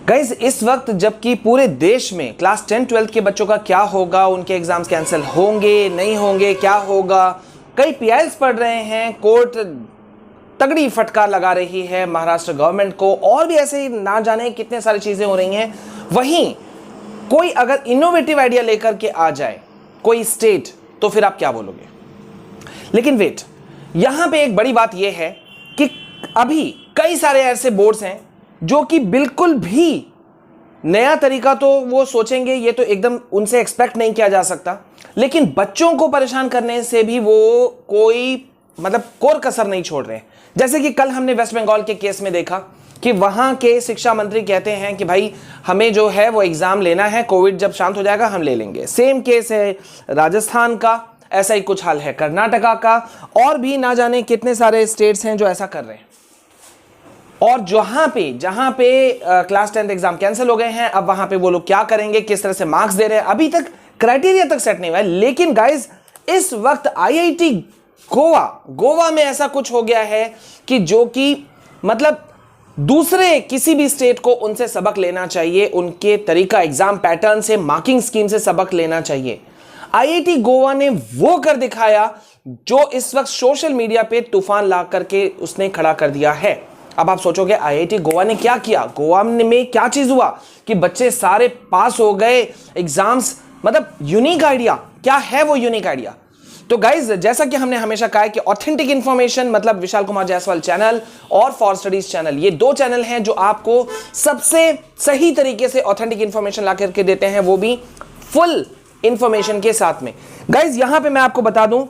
Guys इस वक्त जबकि पूरे देश में क्लास 10 12 के बच्चों का क्या होगा, उनके एग्जाम्स कैंसिल होंगे नहीं होंगे, क्या होगा, कई पीआईएल्स पढ़ रहे हैं, कोर्ट तगड़ी फटकार लगा रही है महाराष्ट्र गवर्नमेंट को, और भी ऐसे ही ना जाने कितने सारी चीजें हो रही हैं। वहीं कोई अगर इनोवेटिव आइडिया लेकर के आ जाए कोई स्टेट, तो फिर आप क्या बोलोगे? लेकिन वेट, यहां पे एक बड़ी बात यह है कि अभी कई सारे ऐसे बोर्ड्स हैं जो कि बिल्कुल भी नया तरीका तो वो सोचेंगे, ये तो एकदम उनसे एक्सपेक्ट नहीं किया जा सकता, लेकिन बच्चों को परेशान करने से भी वो कोई कोर कसर नहीं छोड़ रहे। जैसे कि कल हमने वेस्ट बंगाल के केस में देखा कि वहां के शिक्षा मंत्री कहते हैं कि भाई हमें जो है वो एग्जाम लेना है, कोविड जब शांत हो जाएगा हम ले लेंगे। सेम केस है राजस्थान का, ऐसा ही कुछ हाल है कर्नाटका का, और भी ना जाने कितने सारे स्टेट्स हैं जो ऐसा कर रहे हैं। और जहां पे क्लास 10 एग्जाम कैंसिल हो गए हैं, अब वहां पे वो लोग क्या करेंगे, किस तरह से मार्क्स दे रहे हैं, अभी तक क्राइटेरिया तक सेट नहीं हुआ है। लेकिन गाइज इस वक्त आईआईटी गोवा में ऐसा कुछ हो गया है कि जो कि दूसरे किसी भी स्टेट को उनसे सबक लेना चाहिए, उनके तरीका, एग्जाम पैटर्न से, मार्किंग स्कीम से सबक लेना चाहिए। आईआईटी गोवा ने वो कर दिखाया जो इस वक्त सोशल मीडिया पे तूफान ला करके उसने खड़ा कर दिया है। अब आप सोचोगे आईआईटी गोवा ने क्या किया, गोवा में क्या चीज हुआ कि बच्चे सारे पास हो गए एग्जाम्स, यूनिक आइडिया क्या है वो यूनिक आइडिया? तो गाइज जैसा कि हमने हमेशा कहा है कि authentic information Vishal Kumar Jaiswal channel और फॉर स्टडीज चैनल, ये दो चैनल हैं जो आपको सबसे सही तरीके से ऑथेंटिक इंफॉर्मेशन ला करके देते हैं, वो भी फुल इंफॉर्मेशन के साथ में। गाइज यहां पे मैं आपको बता दूं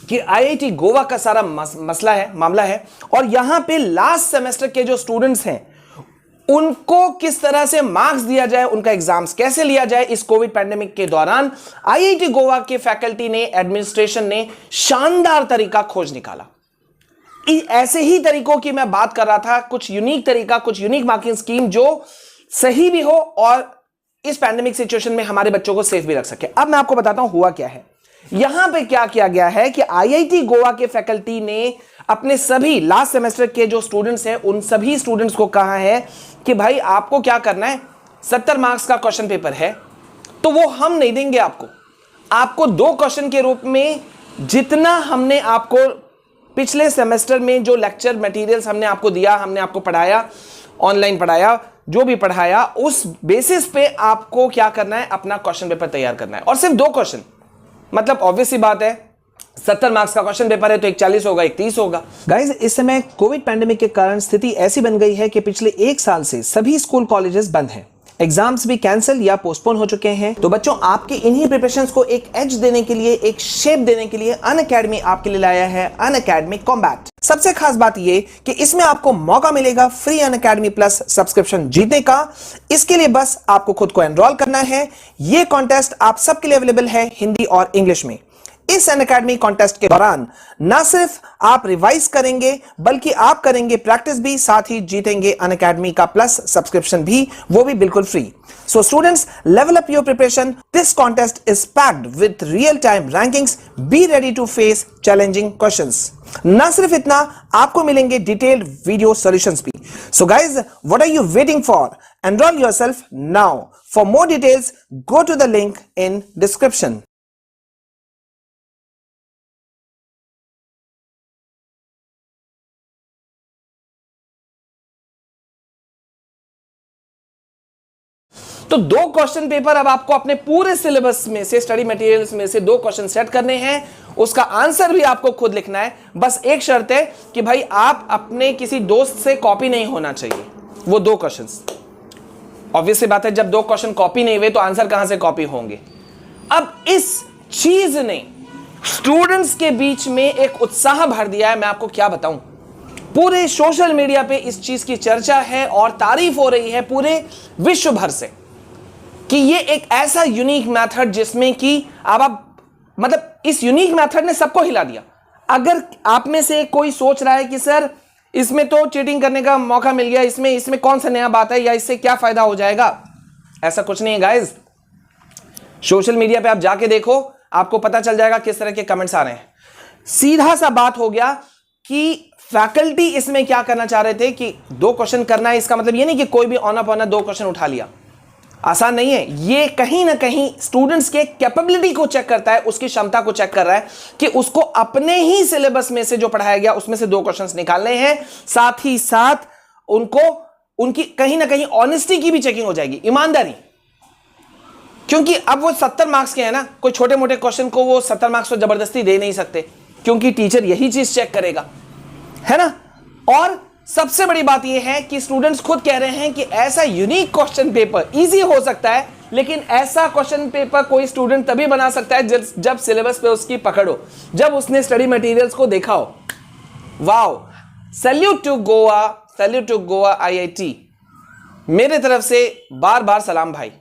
कि आईआईटी गोवा का सारा मामला है, और यहां पे लास्ट सेमेस्टर के जो स्टूडेंट्स हैं उनको किस तरह से मार्क्स दिया जाए, उनका एग्जाम्स कैसे लिया जाए इस कोविड पैंडेमिक के दौरान, आईआईटी गोवा के फैकल्टी ने, एडमिनिस्ट्रेशन ने शानदार तरीका खोज निकाला। ऐसे ही तरीकों की मैं बात कर रहा था, कुछ यूनिक तरीका, कुछ यूनिक मार्किंग स्कीम जो सही भी हो और इस पैंडेमिक सिचुएशन में हमारे बच्चों को सेफ भी रख सके। अब मैं आपको बताता हूं हुआ क्या है। यहां पे क्या किया गया है कि आईआईटी गोवा के फैकल्टी ने अपने सभी लास्ट सेमेस्टर के जो स्टूडेंट्स हैं उन सभी स्टूडेंट्स को कहा है कि भाई आपको क्या करना है, 70 मार्क्स का क्वेश्चन पेपर है तो वो हम नहीं देंगे आपको 2 क्वेश्चन के रूप में, जितना हमने आपको पिछले सेमेस्टर में जो लेक्चर मटेरियल्स हमने आपको दिया, हमने आपको पढ़ाया, ऑनलाइन पढ़ाया, जो भी पढ़ाया, उस बेसिस पे आपको क्या करना है, अपना क्वेश्चन पेपर तैयार करना है। और सिर्फ 2 क्वेश्चन, ऑब्वियस सी बात है 70 मार्क्स का क्वेश्चन पेपर है तो एक 40 होगा, एक 30 होगा। गाइस इस समय कोविड पैंडेमिक के कारण स्थिति ऐसी बन गई है कि पिछले 1 साल से सभी स्कूल कॉलेजेस बंद हैं, एग्जाम्स भी कैंसिल या पोस्टपोन हो चुके हैं। तो बच्चों आपके इन्हीं प्रिपरेशंस को एक एज देने के लिए, एक शेप देने के लिए अनअकैडमी आपके लिए लाया है अनअकैडमी कॉम्बैट। सबसे खास बात ये कि इसमें आपको मौका मिलेगा फ्री अनअकैडमी प्लस सब्सक्रिप्शन जीतने का। इसके लिए बस आपको खुद को एनरोल करना है। ये कॉन्टेस्ट आप सबके लिए अवेलेबल है हिंदी और इंग्लिश में। इस अनअकैडमी कॉन्टेस्ट के दौरान ना सिर्फ आप रिवाइज करेंगे बल्कि आप करेंगे प्रैक्टिस भी, साथ ही जीतेंगे अनअकैडमी का प्लस सब्सक्रिप्शन भी, वो भी बिल्कुल free. So students, level up your preparation. This contest is packed with real time rankings. Be ready to face challenging questions. ना सिर्फ इतना, आपको मिलेंगे डिटेल्ड वीडियो सॉल्यूशंस भी। So guys, what are you waiting for? Enroll yourself now. For more details go to the link in description. तो 2 question paper अब आपको अपने पूरे सिलेबस में से, स्टडी मटेरियल्स में से 2 क्वेश्चन सेट करने हैं, उसका आंसर भी आपको खुद लिखना है। बस एक शर्त है कि भाई आप अपने किसी दोस्त से कॉपी नहीं होना चाहिए वो 2 क्वेश्चंस। ऑब्वियस सी बात है, जब 2 क्वेश्चन कॉपी नहीं हुए तो आंसर कहां से कॉपी होंगे। अब इस चीज ने स्टूडेंट्स के बीच में एक उत्साह भर दिया है, मैं आपको क्या बताऊं। पूरे सोशल मीडिया पे इस चीज की चर्चा है और तारीफ हो रही है पूरे विश्व भर से कि ये एक ऐसा यूनिक मेथड जिसमें कि आप इस यूनिक मेथड ने सबको हिला दिया। अगर आप में से कोई सोच रहा है कि सर इसमें तो चीटिंग करने का मौका मिल गया, इसमें कौन सा नया बात है या इससे क्या फायदा हो जाएगा, ऐसा कुछ नहीं है गाइज। सोशल मीडिया पे आप जाके देखो, आपको पता चल जाएगा किस तरह के कमेंट्स आ रहे हैं। सीधा सा बात हो गया कि फैकल्टी इसमें क्या करना चाह रहे थे कि 2 क्वेश्चन करना है, इसका मतलब ये नहीं कि कोई भी ऑना पौना 2 क्वेश्चन उठा लिया, आसान नहीं है। ये कहीं ना कहीं स्टूडेंट्स के कैपेबिलिटी को चेक करता है, उसकी क्षमता को चेक कर रहा है कि उसको अपने ही सिलेबस में से जो पढ़ाया गया उसमें से 2 क्वेश्चंस निकालने हैं। साथ ही साथ उनको उनकी कहीं ना कहीं ऑनेस्टी की भी चेकिंग हो जाएगी, ईमानदारी, क्योंकि अब वो 70 मार्क्स के हैं ना, कोई छोटे मोटे क्वेश्चन को वो 70 मार्क्स तो जबरदस्ती दे नहीं सकते, क्योंकि टीचर यही चीज चेक करेगा, है ना। और सबसे बड़ी बात यह है कि स्टूडेंट्स खुद कह रहे हैं कि ऐसा यूनिक क्वेश्चन पेपर इजी हो सकता है, लेकिन ऐसा क्वेश्चन पेपर कोई स्टूडेंट तभी बना सकता है जब सिलेबस पे उसकी पकड़ हो, जब उसने स्टडी मटेरियल्स को देखा हो। Wow, salute to Goa, salute to Goa IIT, मेरे तरफ से बार बार सलाम भाई,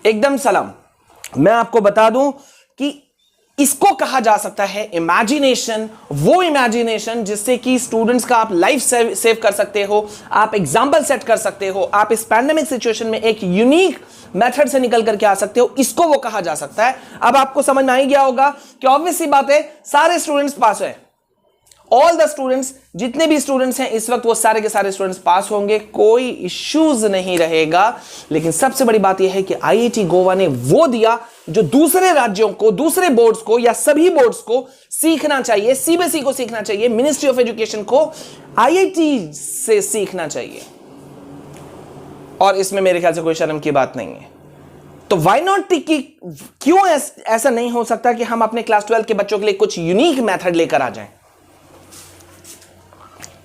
एकदम सलाम। मैं आपको बता दूं कि इसको कहा जा सकता है इमेजिनेशन, वो इमेजिनेशन जिससे कि स्टूडेंट्स का आप लाइफ सेव कर सकते हो, आप एग्जाम्पल सेट कर सकते हो, आप इस पैंडेमिक सिचुएशन में एक यूनिक मेथड से निकल करके आ सकते हो, इसको वो कहा जा सकता है। अब आपको समझ में आ ही गया होगा कि ऑब्वियस सी बात है, सारे स्टूडेंट्स पास हुए, ऑल द स्टूडेंट्स, जितने भी स्टूडेंट्स हैं इस वक्त वो सारे के सारे स्टूडेंट्स पास होंगे, कोई इश्यूज नहीं रहेगा। लेकिन सबसे बड़ी बात यह है कि IIT गोवा ने वो दिया जो दूसरे राज्यों को, दूसरे बोर्ड्स को या सभी बोर्ड्स को सीखना चाहिए, CBSE को सीखना चाहिए, मिनिस्ट्री ऑफ एजुकेशन को IIT से सीखना चाहिए, और इसमें मेरे ख्याल से कोई शर्म की बात नहीं है। तो वाई नॉट कि क्यों ऐसा नहीं हो सकता कि हम अपने क्लास 12 के बच्चों के लिए कुछ यूनिक मेथड लेकर आ जाएं,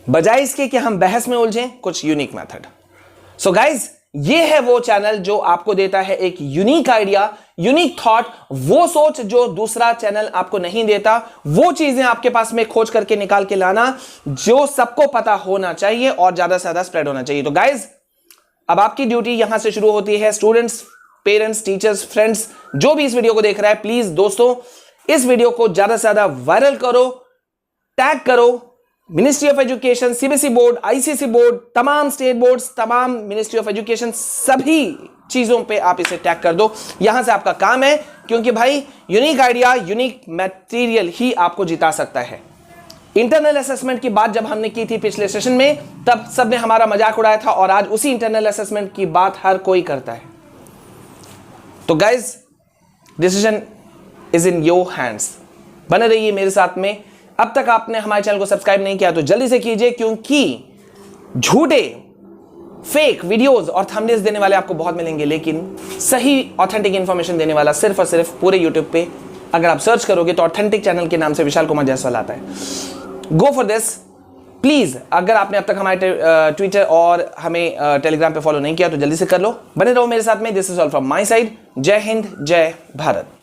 बजाय इसके कि हम बहस में उलझें, कुछ यूनिक मेथड। सो गाइज, ये है वो चैनल जो आपको देता है एक यूनिक आइडिया, यूनिक थॉट, वो सोच जो दूसरा चैनल आपको नहीं देता, वो चीजें आपके पास में खोज करके निकाल के लाना जो सबको पता होना चाहिए और ज्यादा से ज्यादा स्प्रेड होना चाहिए। तो गाइज, अब आपकी ड्यूटी यहां से शुरू होती है। स्टूडेंट्स, पेरेंट्स, टीचर्स, फ्रेंड्स, जो भी इस वीडियो को देख रहा है, प्लीज दोस्तों इस वीडियो को ज्यादा से ज्यादा वायरल करो, टैग करो ministry of education, CBSE board, ICSE board, तमाम स्टेट बोर्ड्स, तमाम मिनिस्ट्री ऑफ एजुकेशन, सभी चीजों पे आप इसे टैग कर दो। यहां से आपका काम है, क्योंकि भाई यूनिक आइडिया, यूनिक मटेरियल ही आपको जिता सकता है। इंटरनल असेसमेंट की बात जब हमने की थी पिछले सेशन में, तब सबने हमारा मजाक उड़ाया था, और आज उसी इंटरनल असेसमेंट की बात हर कोई करता है। तो guys, decision is in your hands. बने रहिए मेरे साथ में। अब तक आपने हमारे चैनल को सब्सक्राइब नहीं किया तो जल्दी से कीजिए, क्योंकि झूठे, फेक वीडियोस और थंबनेल्स देने वाले आपको बहुत मिलेंगे, लेकिन सही ऑथेंटिक इंफॉर्मेशन देने वाला सिर्फ और सिर्फ पूरे यूट्यूब पे अगर आप सर्च करोगे तो ऑथेंटिक चैनल के नाम से विशाल कुमार जायसवाल आता है। Go for this please. अगर आपने अब तक हमारे ट्विटर और हमें टेलीग्राम पे फॉलो नहीं किया तो जल्दी से कर लो। बने रहो मेरे साथ में। This is all from my side. जय हिंद, जय भारत।